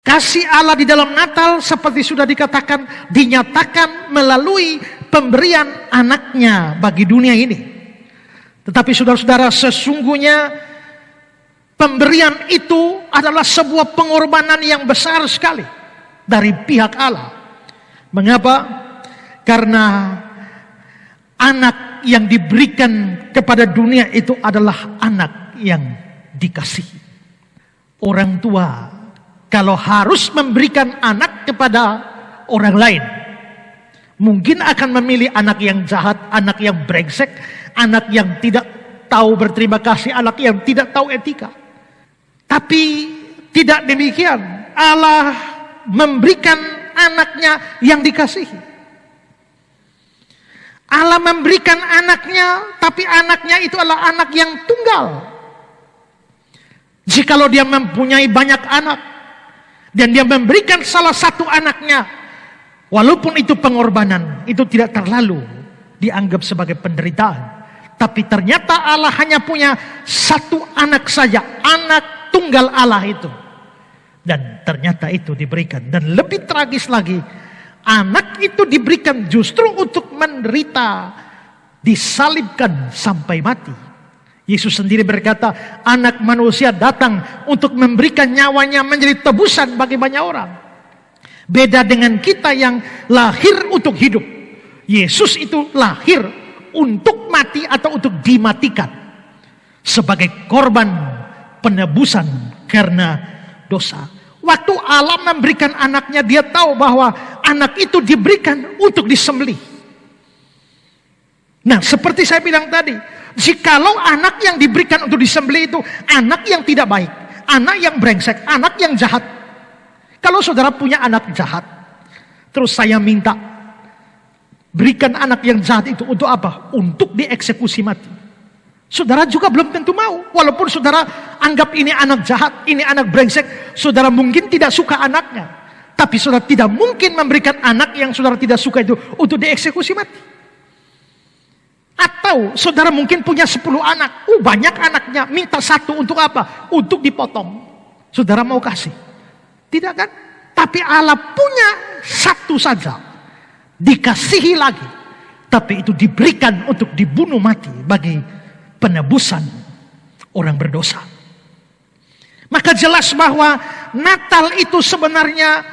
Kasih Allah di dalam Natal seperti sudah dikatakan dinyatakan melalui pemberian anaknya bagi dunia ini. Tetapi saudara-saudara, sesungguhnya pemberian itu adalah sebuah pengorbanan yang besar sekali dari pihak Allah. Mengapa? Karena anak yang diberikan kepada dunia itu adalah anak yang dikasihi. Orang tua kalau harus memberikan anak kepada orang lain, mungkin akan memilih anak yang jahat, anak yang brengsek, anak yang tidak tahu berterima kasih, anak yang tidak tahu etika. Tapi tidak demikian. Allah memberikan anaknya yang dikasihi. Allah memberikan anaknya, tapi anaknya itu adalah anak yang tunggal. Jikalau dia mempunyai banyak anak, dan dia memberikan salah satu anaknya, walaupun itu pengorbanan, itu tidak terlalu dianggap sebagai penderitaan. Tapi ternyata Allah hanya punya satu anak saja, anak tunggal Allah itu. Dan ternyata itu diberikan. Dan lebih tragis lagi, anak itu diberikan justru untuk menderita, disalibkan sampai mati. Yesus sendiri berkata, anak manusia datang untuk memberikan nyawanya menjadi tebusan bagi banyak orang. Beda dengan kita yang lahir untuk hidup. Yesus itu lahir untuk mati atau untuk dimatikan. Sebagai korban penebusan karena dosa. Waktu Allah memberikan anaknya, dia tahu bahwa anak itu diberikan untuk disembelih. Nah, seperti saya bilang tadi, jikalau anak yang diberikan untuk disembelih itu anak yang tidak baik, anak yang brengsek, anak yang jahat. Kalau saudara punya anak jahat, terus saya minta berikan anak yang jahat itu untuk apa? Untuk dieksekusi mati. Saudara juga belum tentu mau. Walaupun saudara anggap ini anak jahat, ini anak brengsek, saudara mungkin tidak suka anaknya. Tapi saudara tidak mungkin memberikan anak yang saudara tidak suka itu untuk dieksekusi mati. Atau saudara mungkin punya 10 anak, banyak anaknya, minta satu untuk apa? Untuk dipotong. Saudara mau kasih? Tidak kan? Tapi Allah punya satu saja, dikasihi lagi. Tapi itu diberikan untuk dibunuh mati bagi penebusan orang berdosa. Maka jelas bahwa Natal itu sebenarnya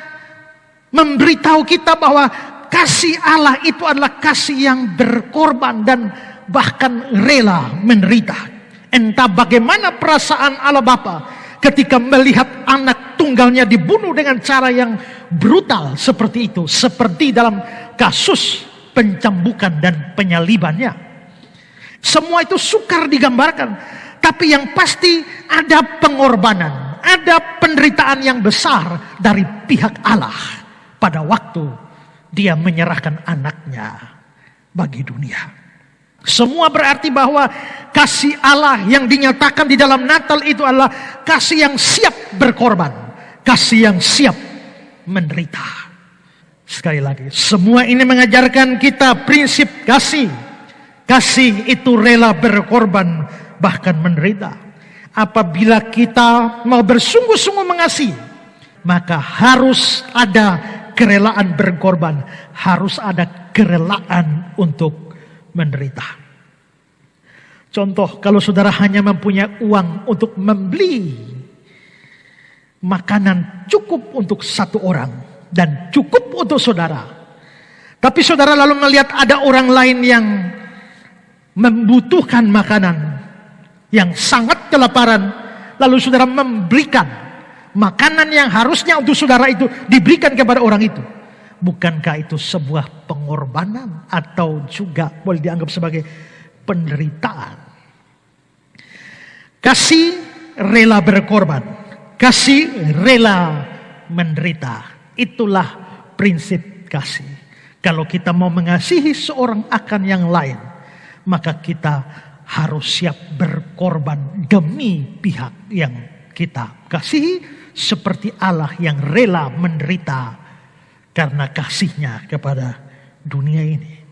memberitahu kita bahwa kasih Allah itu adalah kasih yang berkorban dan bahkan rela menderita. Entah bagaimana perasaan Allah Bapa ketika melihat anak tunggalnya dibunuh dengan cara yang brutal seperti itu. Seperti dalam kasus pencambukan dan penyalibannya. Semua itu sukar digambarkan. Tapi yang pasti ada pengorbanan, ada penderitaan yang besar dari pihak Allah pada waktu dia menyerahkan anaknya bagi dunia. Semua berarti bahwa kasih Allah yang dinyatakan di dalam Natal itu adalah kasih yang siap berkorban, kasih yang siap menderita. Sekali lagi, semua ini mengajarkan kita prinsip kasih. Kasih itu rela berkorban, bahkan menderita. Apabila kita mau bersungguh-sungguh mengasihi, maka harus ada kerelaan berkorban, harus ada kerelaan untuk menderita. Contoh, kalau saudara hanya mempunyai uang untuk membeli makanan cukup untuk satu orang dan cukup untuk saudara, tapi saudara lalu melihat ada orang lain yang membutuhkan makanan, yang sangat kelaparan, lalu saudara memberikan makanan yang harusnya untuk saudara itu diberikan kepada orang itu. Bukankah itu sebuah pengorbanan atau juga boleh dianggap sebagai penderitaan? Kasih rela berkorban, kasih rela menderita. Itulah prinsip kasih. Kalau kita mau mengasihi seorang akan yang lain, maka kita harus siap berkorban demi pihak yang kita kasihi. Seperti Allah yang rela menderita karena kasihnya kepada dunia ini.